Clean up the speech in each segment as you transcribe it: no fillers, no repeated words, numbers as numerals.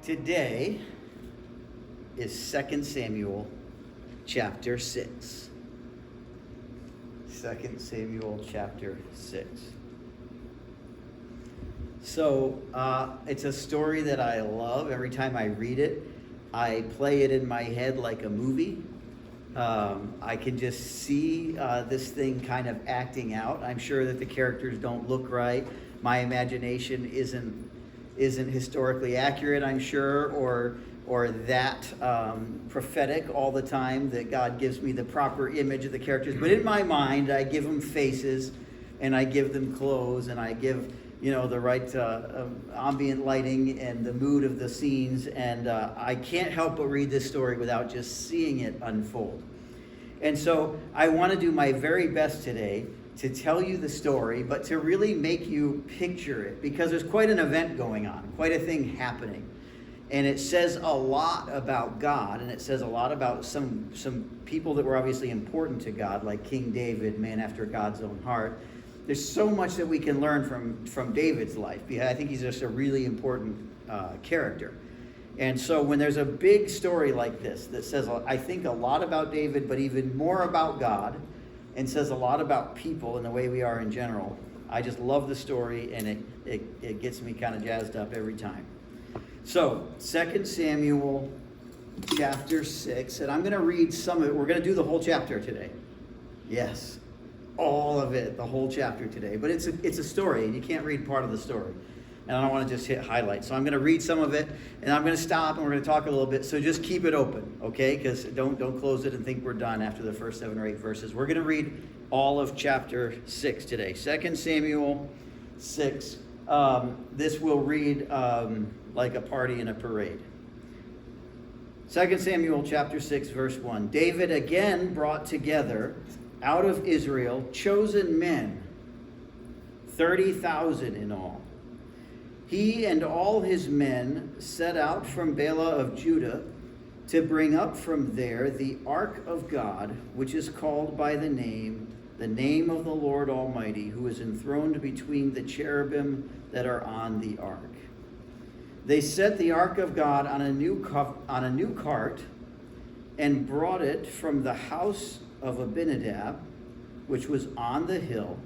Today is 2 Samuel chapter 6. 2 Samuel chapter 6. So it's a story that I love. Every time I read it, I play it in my head like a movie. I can just see this thing kind of acting out. I'm sure that the characters don't look right. My imagination isn't historically accurate, I'm sure, or that prophetic all the time that God gives me the proper image of the characters. But in my mind, I give them faces, and I give them clothes, and I give the right ambient lighting and the mood of the scenes, and I can't help but read this story without just seeing it unfold. And so I want to do my very best today to tell you the story, but to really make you picture it, because there's quite an event going on, quite a thing happening. And it says a lot about God, and it says a lot about some people that were obviously important to God, like King David, man after God's own heart. There's so much that we can learn from David's life, because I think he's just a really important character. And so when there's a big story like this that says, I think, a lot about David, but even more about God, and says a lot about people and the way we are in general, I just love the story, and it gets me kind of jazzed up every time. So 2 Samuel chapter 6, and I'm going to read some of it. We're going to do the whole chapter today. Yes, all of it, the whole chapter today. But it's a story, and you can't read part of the story. And I don't want to just hit highlights. So I'm going to read some of it, and I'm going to stop, and we're going to talk a little bit. So just keep it open, okay? Because don't close it and think we're done after the first 7 or 8 verses. We're going to read all of chapter 6 today. 2 Samuel 6. This will read like a party in a parade. 2 Samuel chapter 6, verse 1. David again brought together out of Israel chosen men, 30,000 in all. He and all his men set out from Bela of Judah to bring up from there the ark of God, which is called by the name of the Lord Almighty, who is enthroned between the cherubim that are on the ark. They set the ark of God on a new cart and brought it from the house of Abinadab, which was on the hill.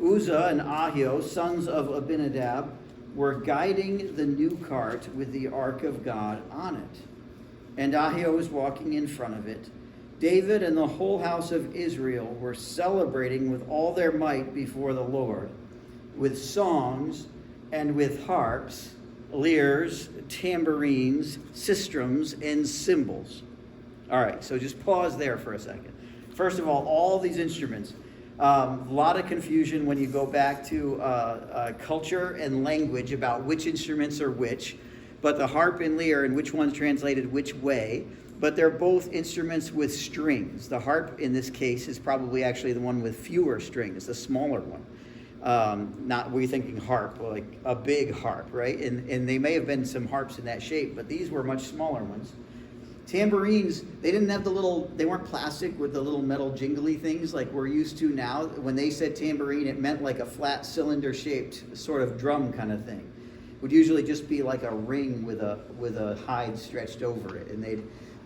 Uzzah and Ahio, sons of Abinadab, were guiding the new cart with the ark of God on it, and Ahio was walking in front of it. David and the whole house of Israel were celebrating with all their might before the Lord, with songs and with harps, lyres, tambourines, sistrums, and cymbals. All right, so just pause there for a second. First of all these instruments. A lot of confusion when you go back to culture and language about which instruments are which, but the harp and lyre and which one's translated which way, but they're both instruments with strings. The harp in this case is probably actually the one with fewer strings, the smaller one. Not we're thinking harp, like a big harp, right? And they may have been some harps in that shape, but these were much smaller ones. Tambourines, they didn't have they weren't plastic with the little metal jingly things like we're used to now. When they said tambourine, it meant like a flat cylinder shaped sort of drum kind of thing. It would usually just be like a ring with a hide stretched over it, and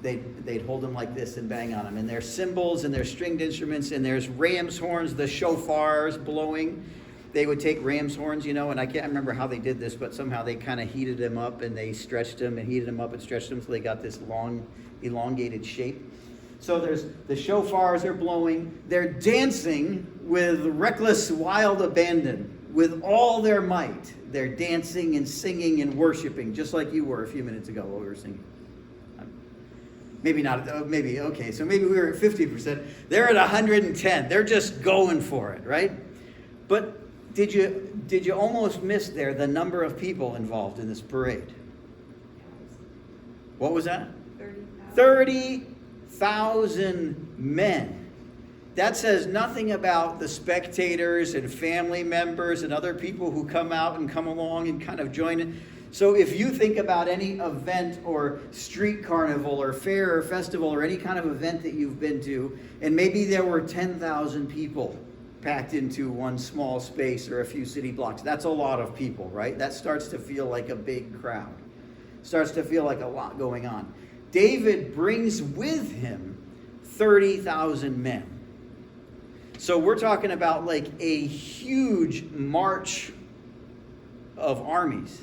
they'd hold them like this and bang on them. And there's cymbals and there's stringed instruments, and there's ram's horns, the shofars blowing. They would take ram's horns, and I can't remember how they did this, but somehow they kind of heated them up and they stretched them and heated them up and stretched them so they got this long, elongated shape. So there's the shofars are blowing. They're dancing with reckless, wild abandon, with all their might. They're dancing and singing and worshiping, just like you were a few minutes ago while we were singing. Maybe not, maybe, okay, so maybe we were at 50%. They're at 110. They're just going for it, right? But did you almost miss there the number of people involved in this parade? What was that? 30,000 men. That says nothing about the spectators and family members and other people who come out and come along and kind of join in. So if you think about any event or street carnival or fair or festival or any kind of event that you've been to, and maybe there were 10,000 people packed into one small space or a few city blocks. That's a lot of people, right? That starts to feel like a big crowd. Starts to feel like a lot going on. David brings with him 30,000 men. So we're talking about like a huge march of armies.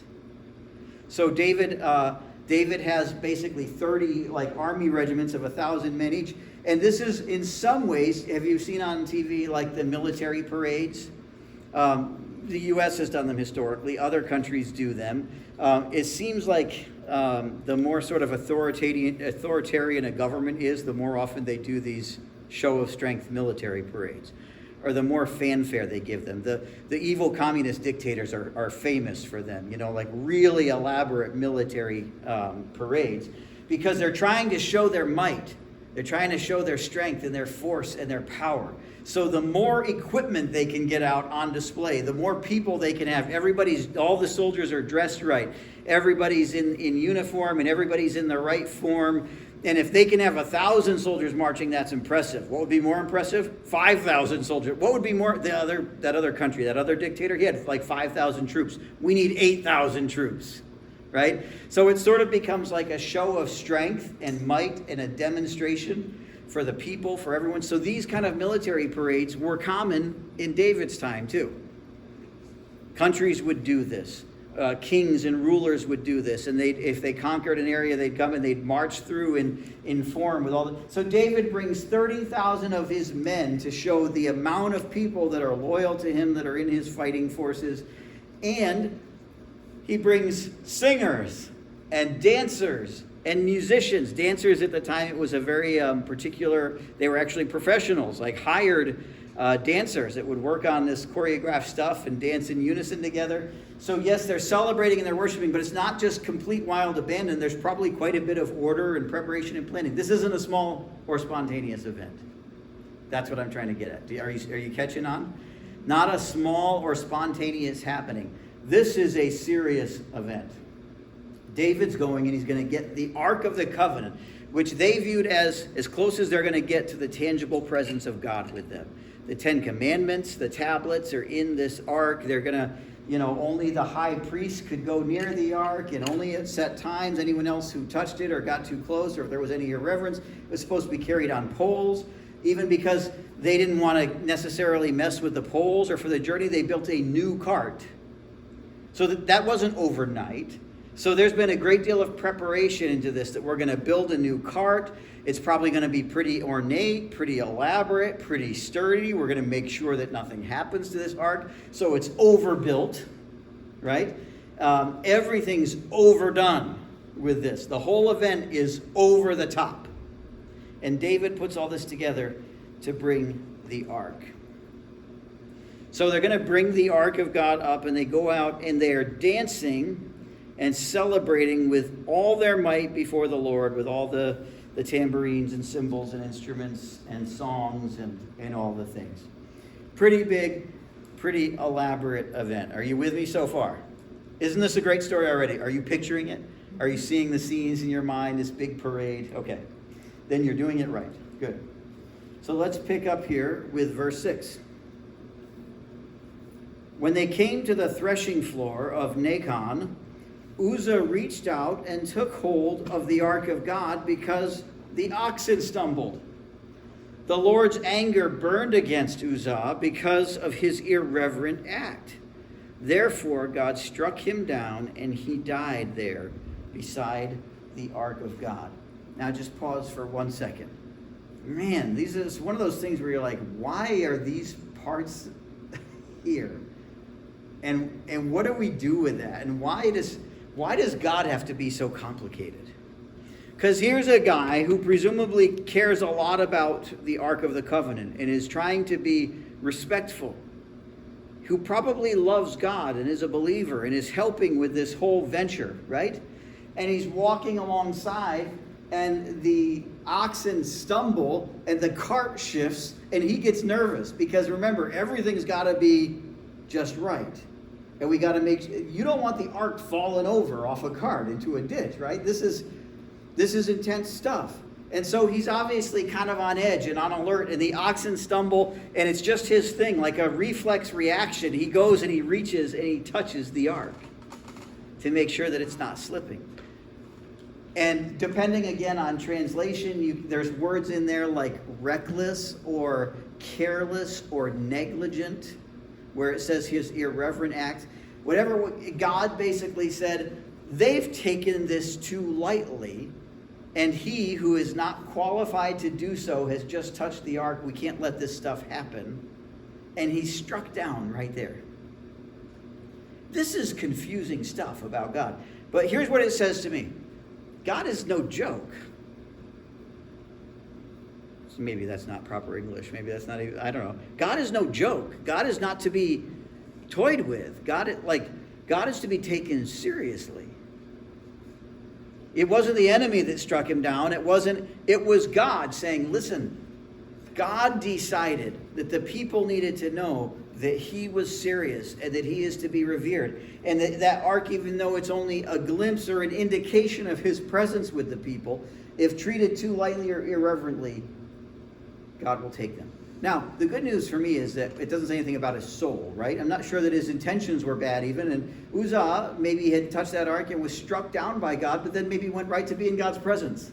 So David has basically 30 like army regiments of 1,000 men each. And this is in some ways, have you seen on TV like the military parades? The U.S. has done them historically. Other countries do them. It seems like the more sort of authoritarian a government is, the more often they do these show of strength military parades, or the more fanfare they give them. The evil communist dictators are famous for them, like really elaborate military parades, because they're trying to show their might. They're trying to show their strength and their force and their power. So the more equipment they can get out on display, the more people they can have. All the soldiers are dressed right. Everybody's in uniform and everybody's in the right form. And if they can have 1,000 soldiers marching, that's impressive. What would be more impressive? 5,000 soldiers. What would be more? That other country, that other dictator, he had like 5,000 troops. We need 8,000 troops, right? So it sort of becomes like a show of strength and might and a demonstration for the people, for everyone. So these kind of military parades were common in David's time too. Countries would do this. Kings and rulers would do this, and if they conquered an area, they'd come and they'd march through in form with all the. So David brings 30,000 of his men to show the amount of people that are loyal to him, that are in his fighting forces, and he brings singers and dancers and musicians. Dancers at the time, it was a very particular. They were actually professionals, like hired dancers that would work on this choreographed stuff and dance in unison together. So yes, they're celebrating and they're worshiping, but it's not just complete wild abandon. There's probably quite a bit of order and preparation and planning. This isn't a small or spontaneous event. That's what I'm trying to get at. Are you catching on? Not a small or spontaneous happening. This is a serious event. David's going and he's going to get the Ark of the Covenant, which they viewed as close as they're going to get to the tangible presence of God with them. The 10 Commandments, the tablets are in this Ark. They're going to, only the high priest could go near the Ark, and only at set times. Anyone else who touched it or got too close, or if there was any irreverence, it was supposed to be carried on poles. Even because they didn't want to necessarily mess with the poles or for the journey, they built a new cart. So that wasn't overnight. So there's been a great deal of preparation into this, that we're going to build a new cart. It's probably going to be pretty ornate, pretty elaborate, pretty sturdy. We're going to make sure that nothing happens to this ark. So it's overbuilt, right? Everything's overdone with this. The whole event is over the top. And David puts all this together to bring the ark. So they're going to bring the ark of God up, and they go out and they are dancing and celebrating with all their might before the Lord, with all the tambourines and cymbals and instruments and songs and all the things. Pretty big, pretty elaborate event. Are you with me so far? Isn't this a great story already? Are you picturing it? Are you seeing the scenes in your mind, this big parade? Okay, then you're doing it right. Good. So let's pick up here with verse 6. When they came to the threshing floor of Nacon, Uzzah reached out and took hold of the ark of God because the oxen stumbled. The Lord's anger burned against Uzzah because of his irreverent act. Therefore, God struck him down, and he died there beside the ark of God. Now, just pause for 1 second. Man, this is one of those things where you're like, why are these parts here? And what do we do with that? And why does God have to be so complicated? Because here's a guy who presumably cares a lot about the Ark of the Covenant and is trying to be respectful, who probably loves God and is a believer and is helping with this whole venture, right? And he's walking alongside, and the oxen stumble and the cart shifts, and he gets nervous because remember, everything's got to be just right. And we got to you don't want the ark falling over off a cart into a ditch, right? This is intense stuff. And so he's obviously kind of on edge and on alert, and the oxen stumble, and it's just his thing, like a reflex reaction. He goes and he reaches and he touches the ark to make sure that it's not slipping. And depending again on translation, there's words in there like reckless or careless or negligent, where it says his irreverent act. Whatever, God basically said, they've taken this too lightly, and he who is not qualified to do so has just touched the ark. We can't let this stuff happen. And he struck down right there. This is confusing stuff about God. But here's what it says to me. God is no joke. So maybe that's not proper English. Maybe that's not even, I don't know. God is no joke. God is not to be toyed with. God is to be taken seriously. It wasn't the enemy that struck him down. It was God saying, listen, God decided that the people needed to know that he was serious and that he is to be revered. And that ark, even though it's only a glimpse or an indication of his presence with the people, if treated too lightly or irreverently, God will take them. Now, the good news for me is that it doesn't say anything about his soul, right? I'm not sure that his intentions were bad even. And Uzzah maybe had touched that ark and was struck down by God, but then maybe went right to be in God's presence.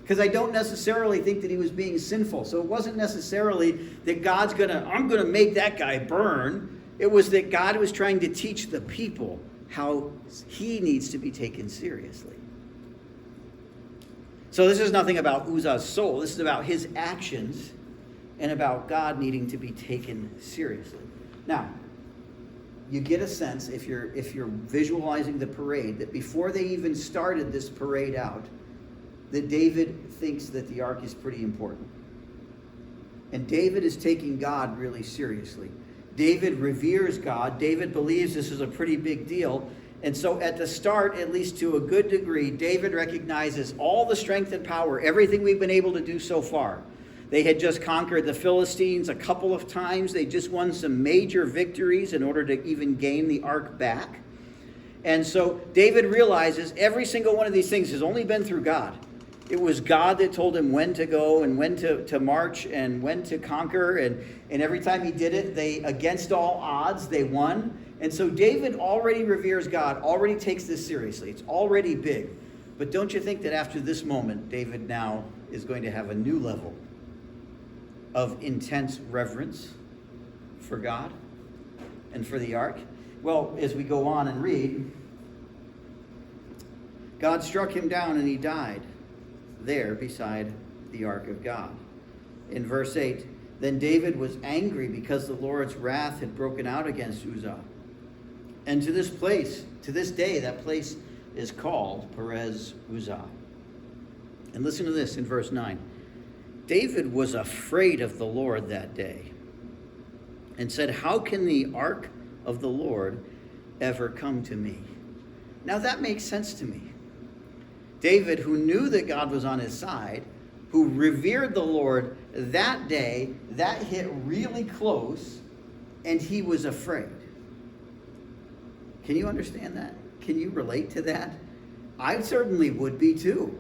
Because I don't necessarily think that he was being sinful. So it wasn't necessarily that I'm going to make that guy burn. It was that God was trying to teach the people how he needs to be taken seriously. So this is nothing about Uzzah's soul. This is about his actions and about God needing to be taken seriously. Now, you get a sense, if you're visualizing the parade, that before they even started this parade out, that David thinks that the ark is pretty important. And David is taking God really seriously. David reveres God. David believes this is a pretty big deal. And so at the start, at least to a good degree, David recognizes all the strength and power, everything we've been able to do so far. They had just conquered the Philistines a couple of times. They just won some major victories in order to even gain the ark back. And so David realizes every single one of these things has only been through God. It was God that told him when to go and when to march and when to conquer. And every time he did it, against all odds, they won. And so David already reveres God, already takes this seriously. It's already big. But don't you think that after this moment, David now is going to have a new level of intense reverence for God and for the ark? Well, as we go on and read, God struck him down and he died there beside the ark of God. In verse 8, then David was angry because the Lord's wrath had broken out against Uzzah. And to this day, that place is called Perez Uzzah. And listen to this in verse 9. David was afraid of the Lord that day and said, how can the ark of the Lord ever come to me? Now that makes sense to me. David, who knew that God was on his side, who revered the Lord that day, that hit really close, and he was afraid. Can you understand that? Can you relate to that? I certainly would be too.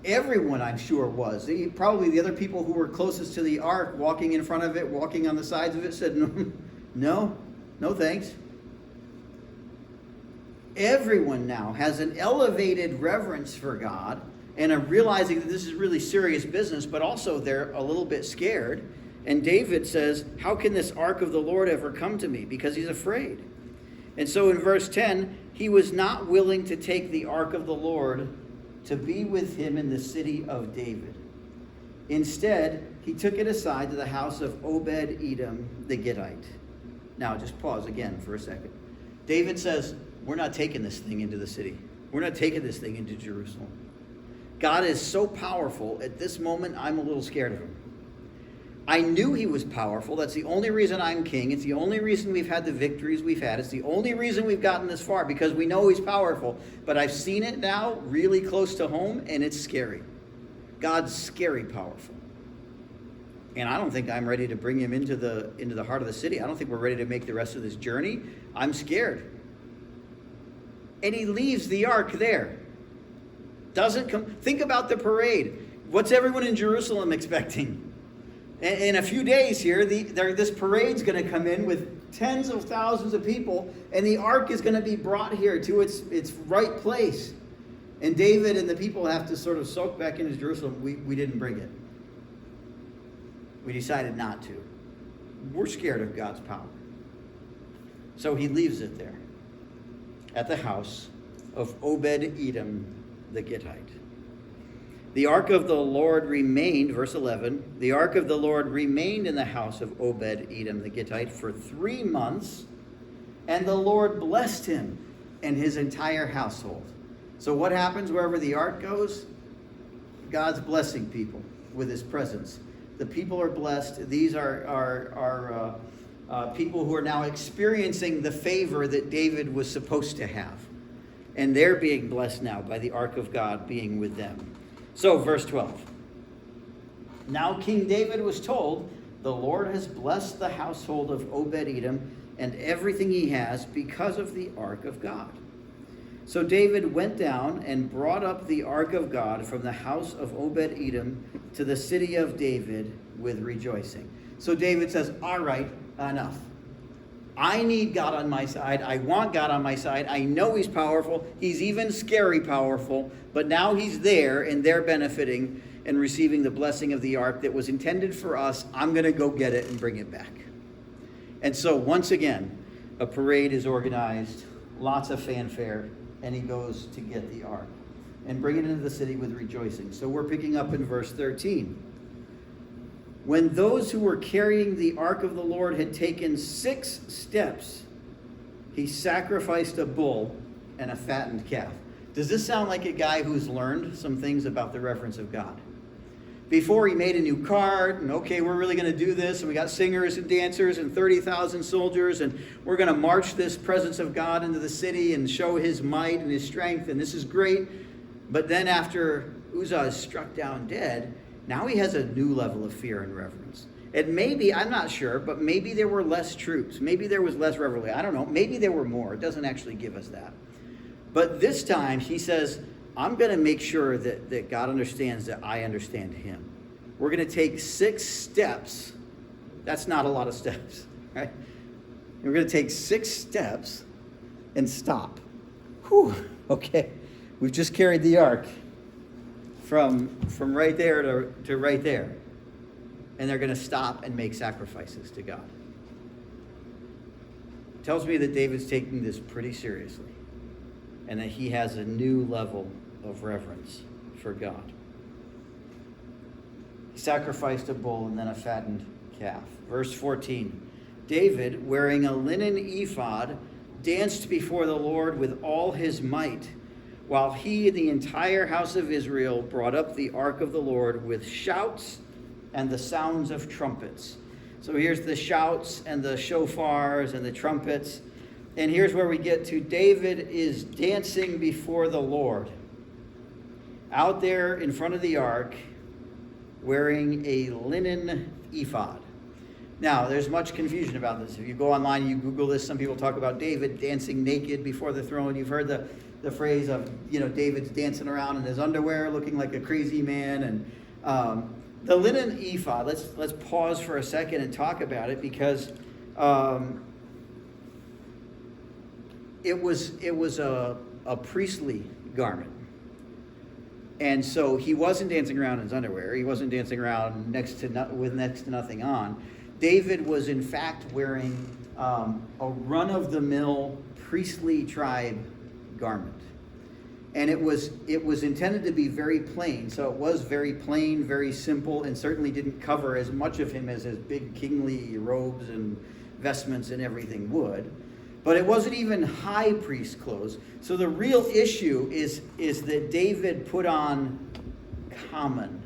Everyone, I'm sure, was. Probably the other people who were closest to the ark, walking in front of it, walking on the sides of it, said, no thanks. Everyone now has an elevated reverence for God and a realizing that this is really serious business, but also they're a little bit scared. And David says, how can this ark of the Lord ever come to me? Because he's afraid. And so in verse 10, he was not willing to take the ark of the Lord to be with him in the city of David. Instead, he took it aside to the house of Obed-Edom the Gittite. Now, just pause again for a second. David says, we're not taking this thing into the city. We're not taking this thing into Jerusalem. God is so powerful, at this moment, I'm a little scared of him. I knew he was powerful. That's the only reason I'm king. It's the only reason we've had the victories we've had. It's the only reason we've gotten this far, because we know he's powerful. But I've seen it now really close to home, and it's scary. God's scary powerful. And I don't think I'm ready to bring him into the heart of the city. I don't think we're ready to make the rest of this journey. I'm scared. And he leaves the ark there. Doesn't come. Think about the parade. What's everyone in Jerusalem expecting? In a few days here, this parade's going to come in with tens of thousands of people, and the ark is going to be brought here to its right place. And David and the people have to sort of soak back into Jerusalem. We didn't bring it. We decided not to. We're scared of God's power. So he leaves it there at the house of Obed-Edom the Gittite. The ark of the Lord remained, verse 11, the ark of the Lord remained in the house of Obed-Edom the Gittite for 3 months, and the Lord blessed him and his entire household. So what happens wherever the ark goes? God's blessing people with his presence. The people are blessed. These are people who are now experiencing the favor that David was supposed to have. And they're being blessed now by the ark of God being with them. So, verse 12. Now King David was told, the Lord has blessed the household of Obed-Edom and everything he has because of the ark of God. So David went down and brought up the ark of God from the house of Obed-Edom to the city of David with rejoicing. So David says, all right, enough. I need God on my side. I want God on my side. I know he's powerful. He's even scary powerful. But now he's there and they're benefiting and receiving the blessing of the ark that was intended for us. I'm going to go get it and bring it back. And so once again, a parade is organized, lots of fanfare, and he goes to get the ark and bring it into the city with rejoicing. So we're picking up in verse 13. When those who were carrying the ark of the Lord had taken 6 steps, he sacrificed a bull and a fattened calf. Does this sound like a guy who's learned some things about the reverence of God? Before he made a new cart, and okay, we're really going to do this, and we got singers and dancers and 30,000 soldiers, and we're going to march this presence of God into the city and show his might and his strength, and this is great. But then after Uzzah is struck down dead, now he has a new level of fear and reverence. And maybe, I'm not sure, but maybe there were less troops. Maybe there was less revelry. I don't know. Maybe there were more. It doesn't actually give us that. But this time he says, I'm going to make sure that God understands that I understand him. We're going to take 6 steps. That's not a lot of steps, right? We're going to take 6 steps and stop. Whew, okay. We've just carried the ark from right there to right there. And they're going to stop and make sacrifices to God. It tells me that David's taking this pretty seriously and that he has a new level of reverence for God. He sacrificed a bull and then a fattened calf. Verse 14, David, wearing a linen ephod, danced before the Lord with all his might, while he and the entire house of Israel brought up the ark of the Lord with shouts and the sounds of trumpets. So here's the shouts and the shofars and the trumpets. And here's where we get to David is dancing before the Lord, out there in front of the ark, wearing a linen ephod. Now, there's much confusion about this. If you go online, you Google this, some people talk about David dancing naked before the throne. You've heard the phrase of, David's dancing around in his underwear, looking like a crazy man. And the linen ephod, let's pause for a second and talk about it, because it was a priestly garment. And so he wasn't dancing around in his underwear. He wasn't dancing around with next to nothing on. David was in fact wearing a run-of-the-mill priestly tribe garment. And it was intended to be very plain. So it was very plain, very simple, and certainly didn't cover as much of him as his big kingly robes and vestments and everything would. But it wasn't even high priest clothes. So the real issue is that David put on common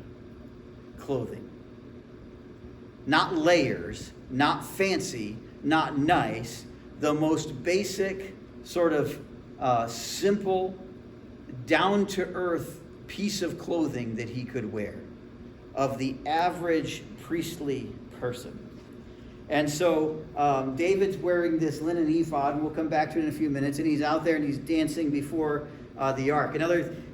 clothing. Not layers, not fancy, not nice. The most basic, sort of simple, down-to-earth piece of clothing that he could wear, of the average priestly person. And so David's wearing this linen ephod, and we'll come back to it in a few minutes, and he's out there and he's dancing before the ark.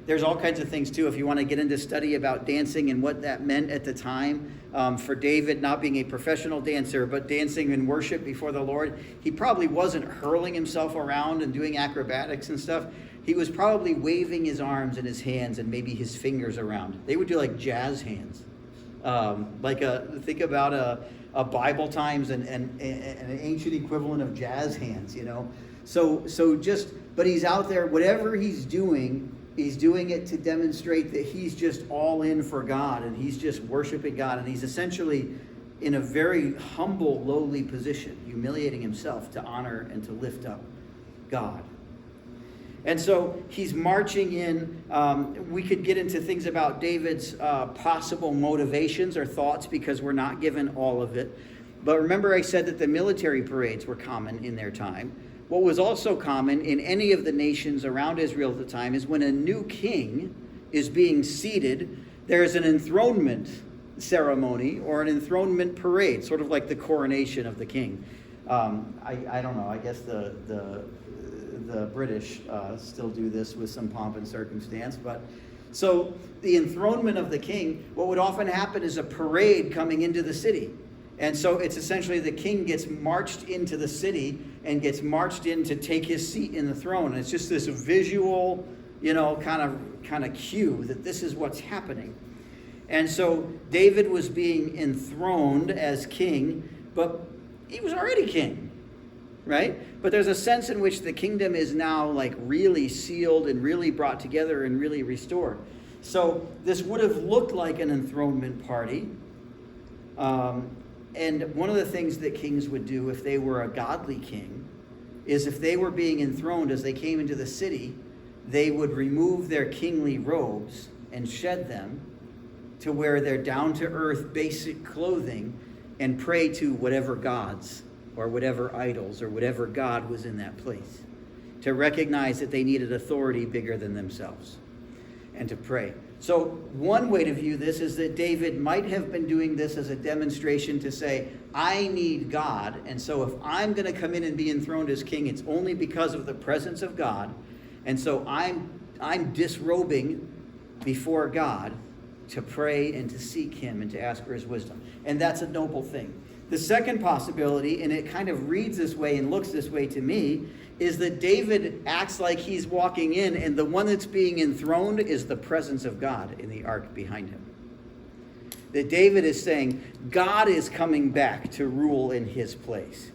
There's all kinds of things too, if you want to get into study about dancing and what that meant at the time. For David, not being a professional dancer, but dancing in worship before the Lord, he probably wasn't hurling himself around and doing acrobatics and stuff. he was probably waving his arms and his hands and maybe his fingers around. They would do like jazz hands. Think about a Bible times and an ancient equivalent of jazz hands, you know. But he's out there, whatever he's doing it to demonstrate that he's just all in for God, and he's just worshiping God, and he's essentially in a very humble, lowly position, humiliating himself to honor and to lift up God. And so he's marching in. We could get into things about David's possible motivations or thoughts because we're not given all of it. But remember I said that the military parades were common in their time. What was also common in any of the nations around Israel at the time is when a new king is being seated, there's an enthronement ceremony or an enthronement parade, sort of like the coronation of the king. I don't know. I guess the British still do this with some pomp and circumstance. But so the enthronement of the king, what would often happen is a parade coming into the city. And so it's essentially the king gets marched into the city and gets marched in to take his seat in the throne. And it's just this visual, kind of cue that this is what's happening. And so David was being enthroned as king, but he was already king, right? But there's a sense in which the kingdom is now like really sealed and really brought together and really restored. So this would have looked like an enthronement party. And one of the things that kings would do if they were a godly king is if they were being enthroned as they came into the city, they would remove their kingly robes and shed them to wear their down-to-earth basic clothing and pray to whatever gods or whatever idols or whatever God was in that place, to recognize that they needed authority bigger than themselves and to pray. So one way to view this is that David might have been doing this as a demonstration to say, I need God, and so if I'm going to come in and be enthroned as king, it's only because of the presence of God, and so I'm disrobing before God to pray and to seek him and to ask for his wisdom. And that's a noble thing. The second possibility, and it kind of reads this way and looks this way to me, is that David acts like he's walking in, and the one that's being enthroned is the presence of God in the ark behind him. That David is saying, God is coming back to rule in his place.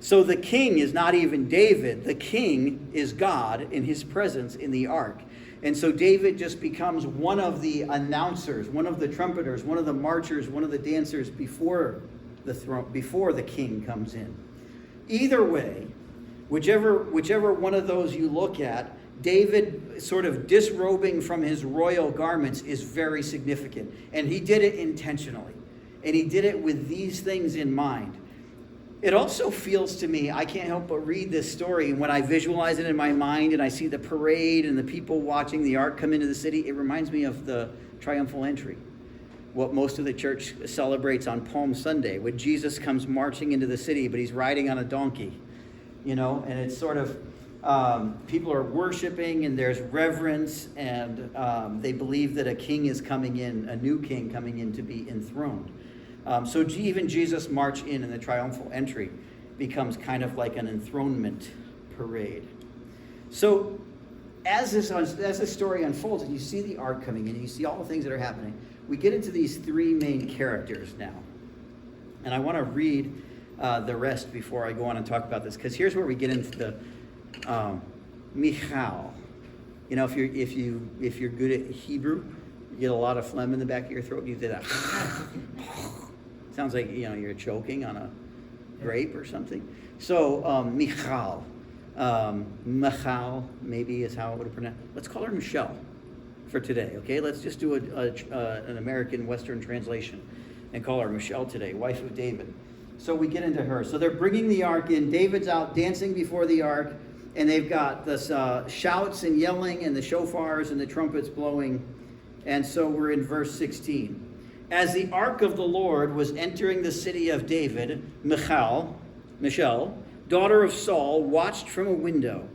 So the king is not even David. The king is God in his presence in the ark. And so David just becomes one of the announcers, one of the trumpeters, one of the marchers, one of the dancers before the throne, before the king comes in. Either way, whichever one of those you look at, David sort of disrobing from his royal garments is very significant. And he did it intentionally. And he did it with these things in mind. It also feels to me, I can't help but read this story, and when I visualize it in my mind and I see the parade and the people watching the ark come into the city, it reminds me of the triumphal entry, what most of the church celebrates on Palm Sunday, when Jesus comes marching into the city, but he's riding on a donkey, and it's sort of, people are worshiping and there's reverence, and they believe that a king is coming in, a new king coming in to be enthroned. So even Jesus' march in the triumphal entry becomes kind of like an enthronement parade. So as this story unfolds and you see the ark coming in, and you see all the things that are happening, we get into these three main characters now. And I want to read the rest before I go on and talk about this, because here's where we get into the Michal. If you're good at Hebrew, you get a lot of phlegm in the back of your throat. You did that. Sounds like you're choking on a grape or something. So Michal, Michal maybe is how it would pronounce. Let's call her Michelle for today. Okay, let's just do an American Western translation and call her Michelle today, wife of David. So we get into her. So they're bringing the ark in. David's out dancing before the ark, and they've got this shouts and yelling and the shofars and the trumpets blowing. And so we're in verse 16. As the ark of the Lord was entering the city of David, Michal, daughter of Saul, watched from a window.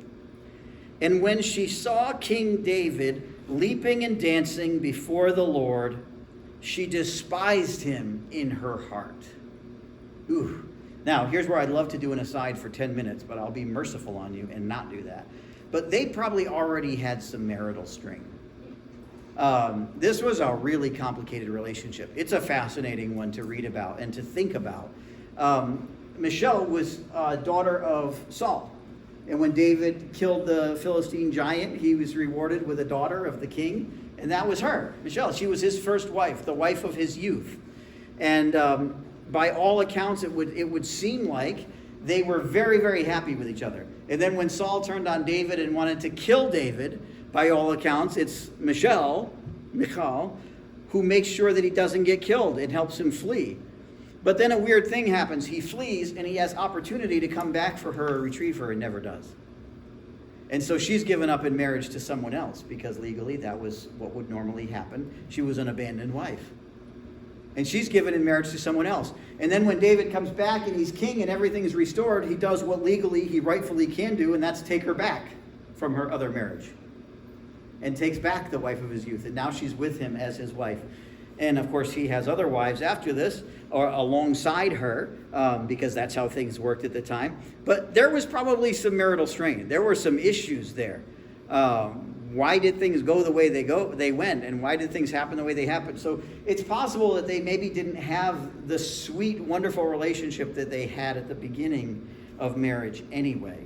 And when she saw King David leaping and dancing before the Lord, she despised him in her heart. Ooh, Now, here's where I'd love to do an aside for 10 minutes, but I'll be merciful on you and not do that. But they probably already had some marital strain. This was a really complicated relationship. It's a fascinating one to read about and to think about. Michal was daughter of Saul. And when David killed the Philistine giant, he was rewarded with a daughter of the king. And that was her, Michal. She was his first wife, the wife of his youth. And by all accounts, it would seem like they were very, very happy with each other. And then when Saul turned on David and wanted to kill David, by all accounts, it's Michal, who makes sure that he doesn't get killed and helps him flee. But then a weird thing happens. He flees and he has opportunity to come back for her or retrieve her and never does. And so she's given up in marriage to someone else because legally that was what would normally happen. She was an abandoned wife. And she's given in marriage to someone else. And then when David comes back and he's king and everything is restored, he does what legally he rightfully can do, and that's take her back from her other marriage. And takes back the wife of his youth. And now she's with him as his wife. And of course, he has other wives after this, or alongside her, because that's how things worked at the time. But there was probably some marital strain. There were some issues there. Why did things go the way they went? And why did things happen the way they happened? So it's possible that they maybe didn't have the sweet, wonderful relationship that they had at the beginning of marriage anyway.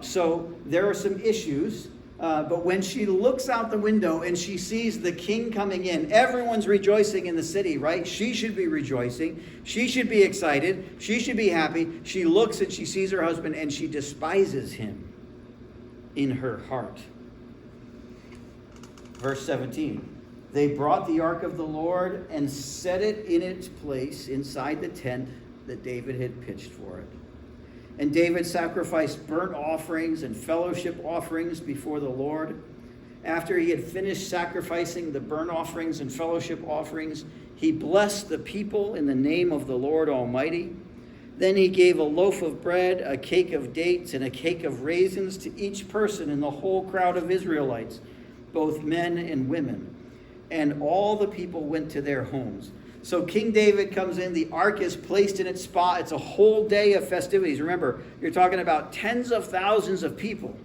So there are some issues. But when she looks out the window and she sees the king coming in, everyone's rejoicing in the city, right? She should be rejoicing. She should be excited. She should be happy. She looks and she sees her husband and she despises him in her heart. Verse 17, they brought the ark of the Lord and set it in its place inside the tent that David had pitched for it. And David sacrificed burnt offerings and fellowship offerings before the Lord. After he had finished sacrificing the burnt offerings and fellowship offerings, he blessed the people in the name of the Lord Almighty. Then he gave a loaf of bread, a cake of dates, and a cake of raisins to each person in the whole crowd of Israelites, both men and women. And all the people went to their homes. So King David comes in, the ark is placed in its spot. It's a whole day of festivities. Remember, you're talking about tens of thousands of people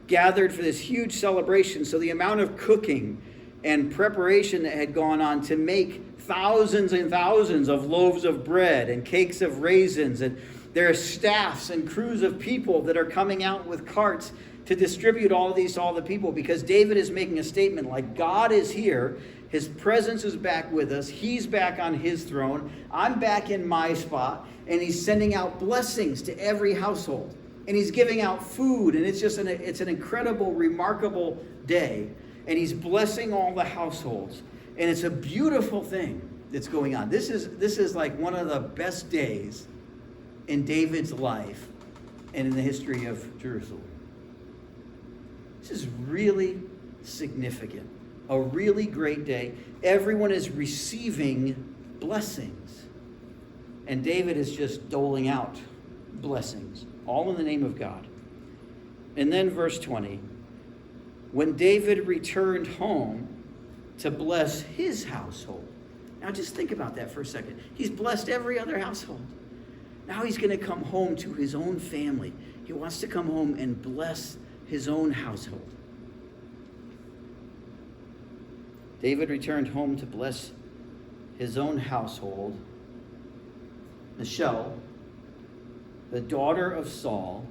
gathered for this huge celebration. So the amount of cooking and preparation that had gone on to make thousands and thousands of loaves of bread and cakes of raisins. And there are staffs and crews of people that are coming out with carts to distribute all of these to all the people, because David is making a statement like, God is here. His presence is back with us. He's back on his throne. I'm back in my spot. And he's sending out blessings to every household. And he's giving out food. And it's just it's an incredible, remarkable day. And he's blessing all the households. And it's a beautiful thing that's going on. This is like one of the best days in David's life and in the history of Jerusalem. This is really significant. A really great day. Everyone is receiving blessings. And David is just doling out blessings, all in the name of God. And then verse 20. When David returned home to bless his household. Now just think about that for a second. He's blessed every other household. Now he's going to come home to his own family. He wants to come home and bless his own household. David returned home to bless his own household. Michal, the daughter of Saul,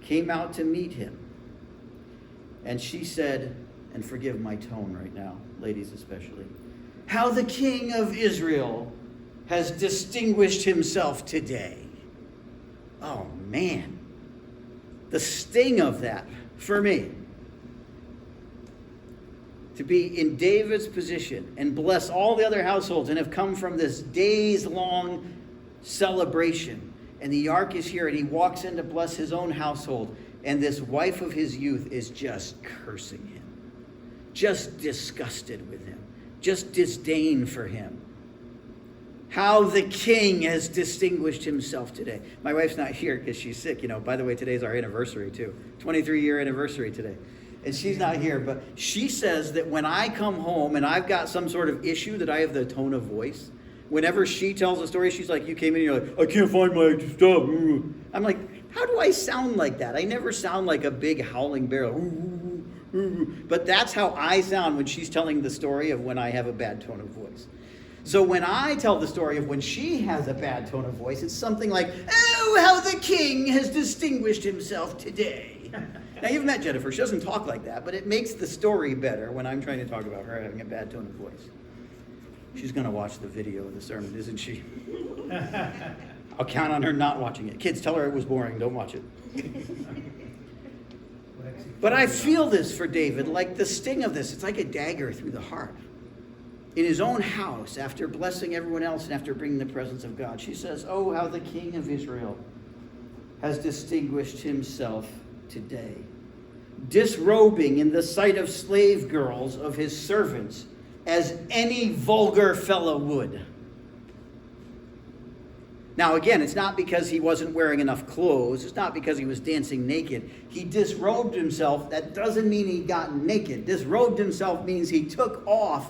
came out to meet him. And she said, and forgive my tone right now, ladies especially, how the king of Israel has distinguished himself today. Oh man, the sting of that for me. To be in David's position and bless all the other households and have come from this days-long celebration. And the ark is here and he walks in to bless his own household. And this wife of his youth is just cursing him. Just disgusted with him. Just disdain for him. How the king has distinguished himself today. My wife's not here because she's sick. By the way, today's our anniversary too. 23-year anniversary today. And she's not here, but she says that when I come home and I've got some sort of issue that I have the tone of voice, whenever she tells a story, she's like, you came in and you're like, I can't find my stuff. I'm like, how do I sound like that? I never sound like a big howling bear. But that's how I sound when she's telling the story of when I have a bad tone of voice. So when I tell the story of when she has a bad tone of voice, it's something like, oh, how the king has distinguished himself today. Now, you've met Jennifer. She doesn't talk like that, but it makes the story better when I'm trying to talk about her having a bad tone of voice. She's going to watch the video of the sermon, isn't she? I'll count on her not watching it. Kids, tell her it was boring. Don't watch it. But I feel this for David, like the sting of this. It's like a dagger through the heart. In his own house, after blessing everyone else and after bringing the presence of God, she says, oh, how the king of Israel has distinguished himself today, disrobing in the sight of slave girls of his servants as any vulgar fellow would. Now, again, it's not because he wasn't wearing enough clothes. It's not because he was dancing naked. He disrobed himself. That doesn't mean he got naked. Disrobed himself means he took off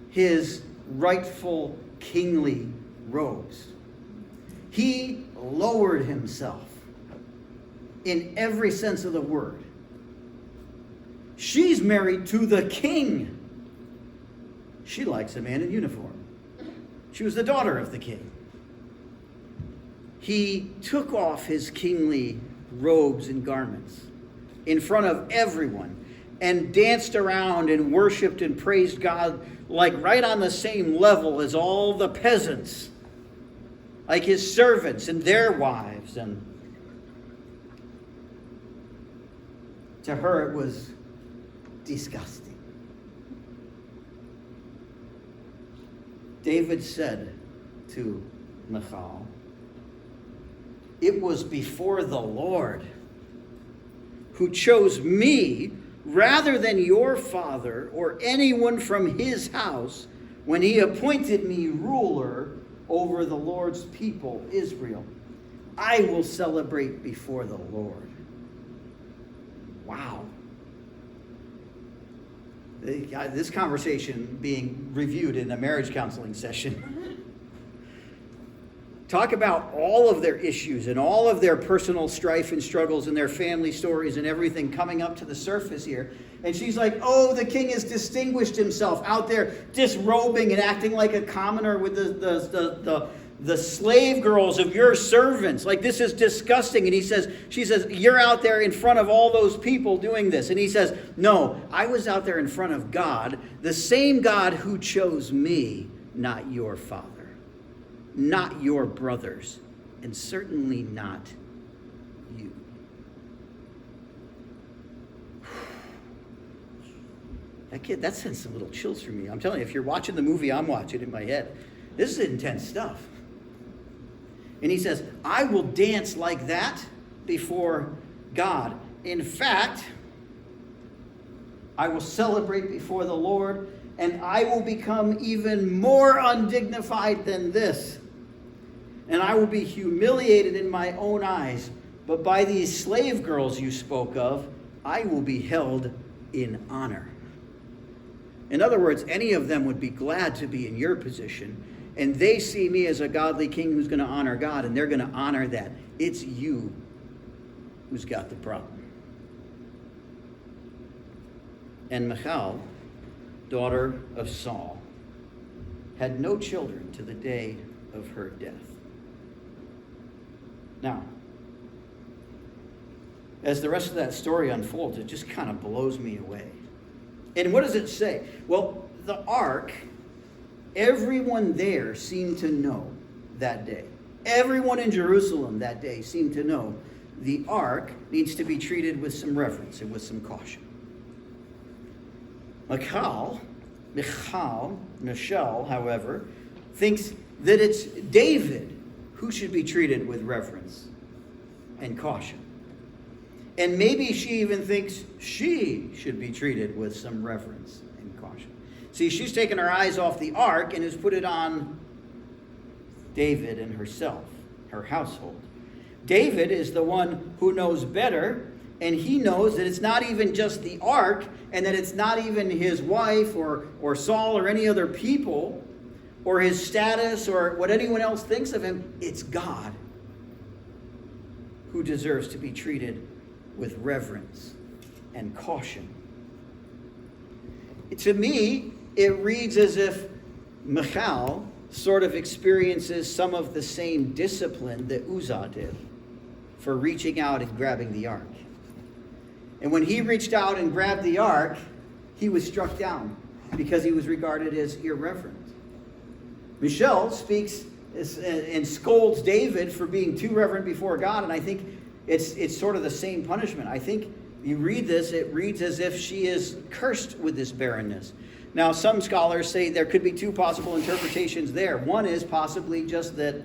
his rightful kingly robes. He lowered himself in every sense of the word. She's married to the king. She likes a man in uniform. She was the daughter of the king. He took off his kingly robes and garments in front of everyone and danced around and worshiped and praised God like right on the same level as all the peasants, like his servants and their wives. And to her it was disgusting. David said to Michal, it was before the Lord who chose me rather than your father or anyone from his house when he appointed me ruler over the Lord's people, Israel. I will celebrate before the Lord. Wow. This conversation being reviewed in a marriage counseling session. Talk about all of their issues and all of their personal strife and struggles and their family stories and everything coming up to the surface here. And she's like, oh, the king has distinguished himself out there disrobing and acting like a commoner with the slave girls of your servants. Like, this is disgusting. And she says, you're out there in front of all those people doing this. And he says, no, I was out there in front of God, the same God who chose me, not your father. Not your brothers, and certainly not you. That sends some little chills through me. I'm telling you, if you're watching the movie I'm watching in my head, this is intense stuff. And he says, I will dance like that before God. In fact, I will celebrate before the Lord, and I will become even more undignified than this. And I will be humiliated in my own eyes. But by these slave girls you spoke of, I will be held in honor. In other words, any of them would be glad to be in your position. And they see me as a godly king who's going to honor God, and they're going to honor that. It's you who's got the problem. And Michal, daughter of Saul, had no children to the day of her death. Now, as the rest of that story unfolds, it just kind of blows me away. And what does it say? Well, the ark, everyone there seemed to know that day. Everyone in Jerusalem that day seemed to know the ark needs to be treated with some reverence and with some caution. Michal, however, thinks that it's David who should be treated with reverence and caution. And maybe she even thinks she should be treated with some reverence and caution. See, she's taken her eyes off the ark and has put it on David and herself, her household. David is the one who knows better, and he knows that it's not even just the ark, and that it's not even his wife or Saul or any other people, or his status or what anyone else thinks of him. It's God who deserves to be treated with reverence and caution. To me, it reads as if Michal sort of experiences some of the same discipline that Uzzah did for reaching out and grabbing the ark. And when he reached out and grabbed the ark, he was struck down because he was regarded as irreverent. Michal speaks and scolds David for being too reverent before God, and I think it's sort of the same punishment. I think you read this, it reads as if she is cursed with this barrenness. Now, some scholars say there could be two possible interpretations there. One is possibly just that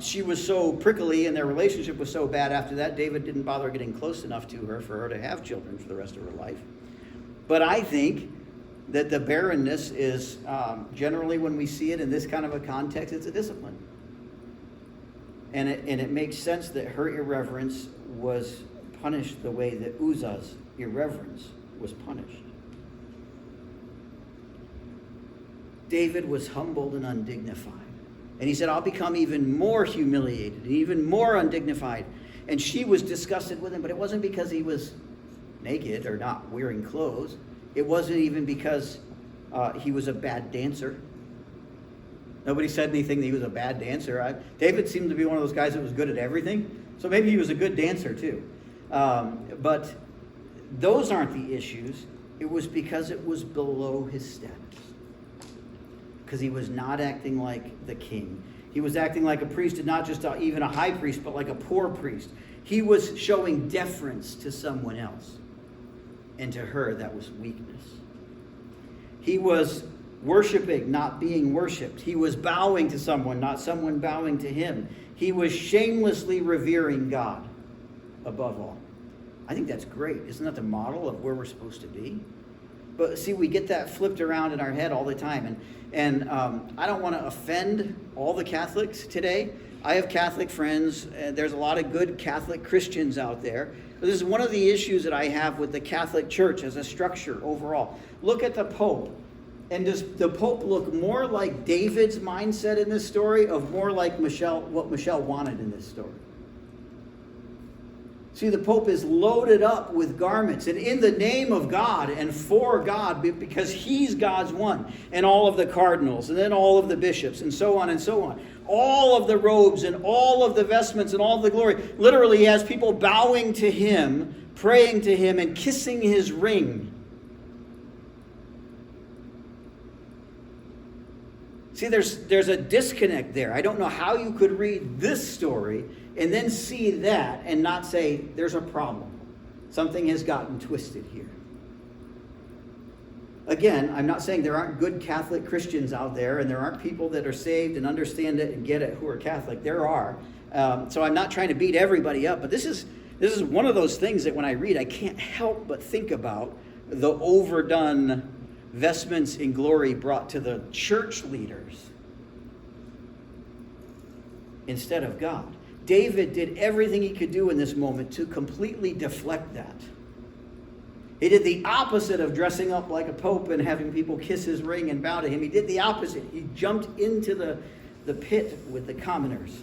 she was so prickly and their relationship was so bad after that, David didn't bother getting close enough to her for her to have children for the rest of her life. But I think that the barrenness is, generally when we see it in this kind of a context, it's a discipline. And it makes sense that her irreverence was punished the way that Uzzah's irreverence was punished. David was humbled and undignified. And he said, I'll become even more humiliated and even more undignified. And she was disgusted with him, but it wasn't because he was naked or not wearing clothes. It wasn't even because he was a bad dancer. Nobody said anything that he was a bad dancer. David seemed to be one of those guys that was good at everything. So maybe he was a good dancer too. But those aren't the issues. It was because it was below his status. Because he was not acting like the king. He was acting like a priest, and not just even a high priest, but like a poor priest. He was showing deference to someone else. And to her, that was weakness. He was worshiping, not being worshipped. He was bowing to someone, not someone bowing to him. He was shamelessly revering God above all. I think that's great. Isn't that the model of where we're supposed to be? But see, we get that flipped around in our head all the time. And I don't want to offend all the Catholics today. I have Catholic friends. There's a lot of good Catholic Christians out there. But this is one of the issues that I have with the Catholic Church as a structure overall. Look at the Pope. And does the Pope look more like David's mindset in this story, or more like what Michal wanted in this story? See, the Pope is loaded up with garments, and in the name of God and for God, because he's God's one, and all of the cardinals, and then all of the bishops, and so on and so on. All of the robes and all of the vestments and all of the glory. Literally, he has people bowing to him, praying to him, and kissing his ring. See, there's a disconnect there. I don't know how you could read this story and then see that and not say, there's a problem. Something has gotten twisted here. Again, I'm not saying there aren't good Catholic Christians out there, and there aren't people that are saved and understand it and get it who are Catholic. There are. So I'm not trying to beat everybody up, but this is one of those things that when I read, I can't help but think about the overdone vestments in glory brought to the church leaders instead of God. David did everything he could do in this moment to completely deflect that. He did the opposite of dressing up like a pope and having people kiss his ring and bow to him. He did the opposite. He jumped into the pit with the commoners.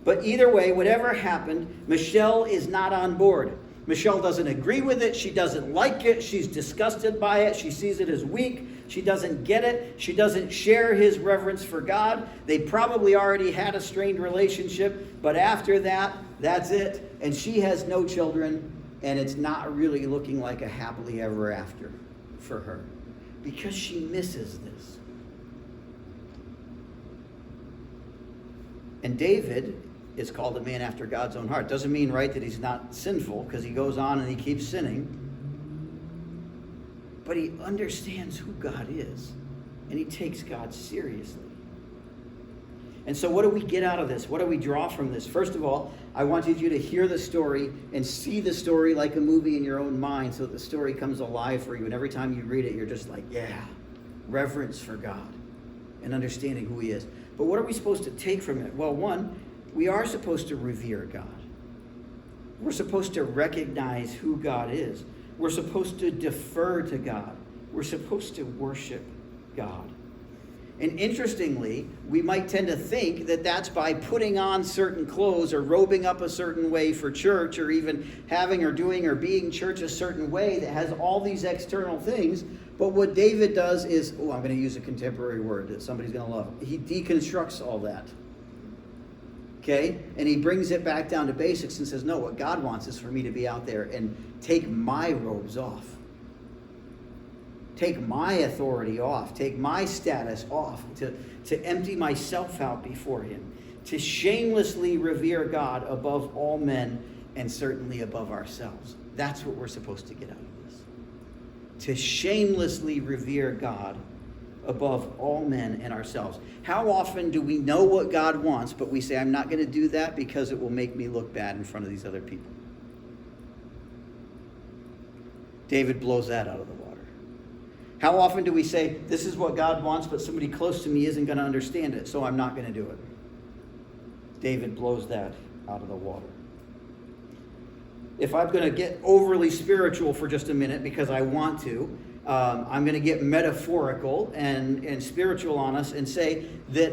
But either way, whatever happened, Michal is not on board. Michal doesn't agree with it. She doesn't like it. She's disgusted by it. She sees it as weak. She doesn't get it. She doesn't share his reverence for God. They probably already had a strained relationship, but after that, that's it. And she has no children, and it's not really looking like a happily ever after for her because she misses this. And David is called a man after God's own heart. Doesn't mean, right, that he's not sinful, because he goes on and he keeps sinning. But he understands who God is, and he takes God seriously. And so what do we get out of this? What do we draw from this? First of all, I wanted you to hear the story and see the story like a movie in your own mind so that the story comes alive for you. And every time you read it, you're just like, yeah, reverence for God and understanding who he is. But what are we supposed to take from it? Well, one, we are supposed to revere God. We're supposed to recognize who God is. We're supposed to defer to God. We're supposed to worship God. And interestingly, we might tend to think that that's by putting on certain clothes or robing up a certain way for church, or even having or doing or being church a certain way that has all these external things. But what David does is, I'm going to use a contemporary word that somebody's going to love. He deconstructs all that. Okay? And he brings it back down to basics and says, no, what God wants is for me to be out there and take my robes off. Take my authority off. Take my status off. To empty myself out before him. To shamelessly revere God above all men and certainly above ourselves. That's what we're supposed to get out of this. To shamelessly revere God above all men and ourselves. How often do we know what God wants, but we say, I'm not going to do that because it will make me look bad in front of these other people? David blows that out of the water. How often do we say, this is what God wants, but somebody close to me isn't going to understand it, so I'm not going to do it? David blows that out of the water. If I'm going to get overly spiritual for just a minute because I want to, I'm going to get metaphorical and spiritual on us and say that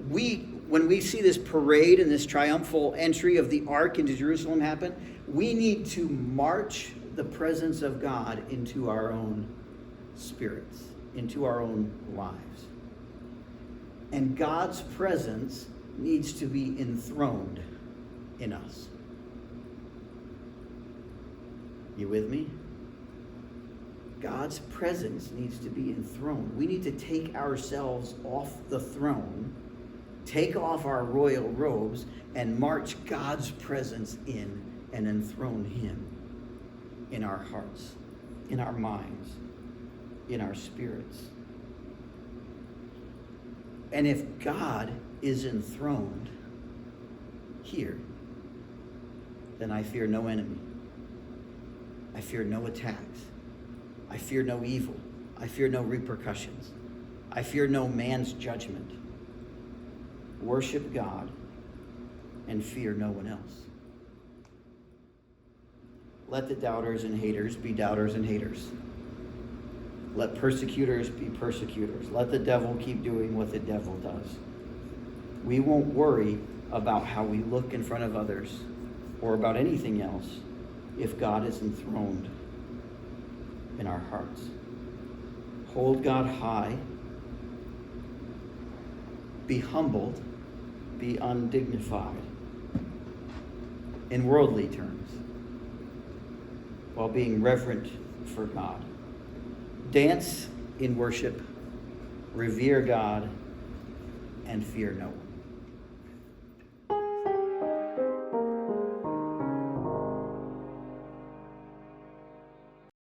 when we see this parade and this triumphal entry of the ark into Jerusalem happen, we need to march the presence of God into our own spirits, into our own lives. And God's presence needs to be enthroned in us. You with me? God's presence needs to be enthroned. We need to take ourselves off the throne, take off our royal robes, and march God's presence in and enthrone him in our hearts, in our minds, in our spirits. And if God is enthroned here, then I fear no enemy. I fear no attacks. I fear no evil. I fear no repercussions. I fear no man's judgment. Worship God and fear no one else. Let the doubters and haters be doubters and haters. Let persecutors be persecutors. Let the devil keep doing what the devil does. We won't worry about how we look in front of others or about anything else if God is enthroned in our hearts. Hold God high. Be humbled. Be undignified in worldly terms, while being reverent for God. Dance in worship, revere God, and fear no one.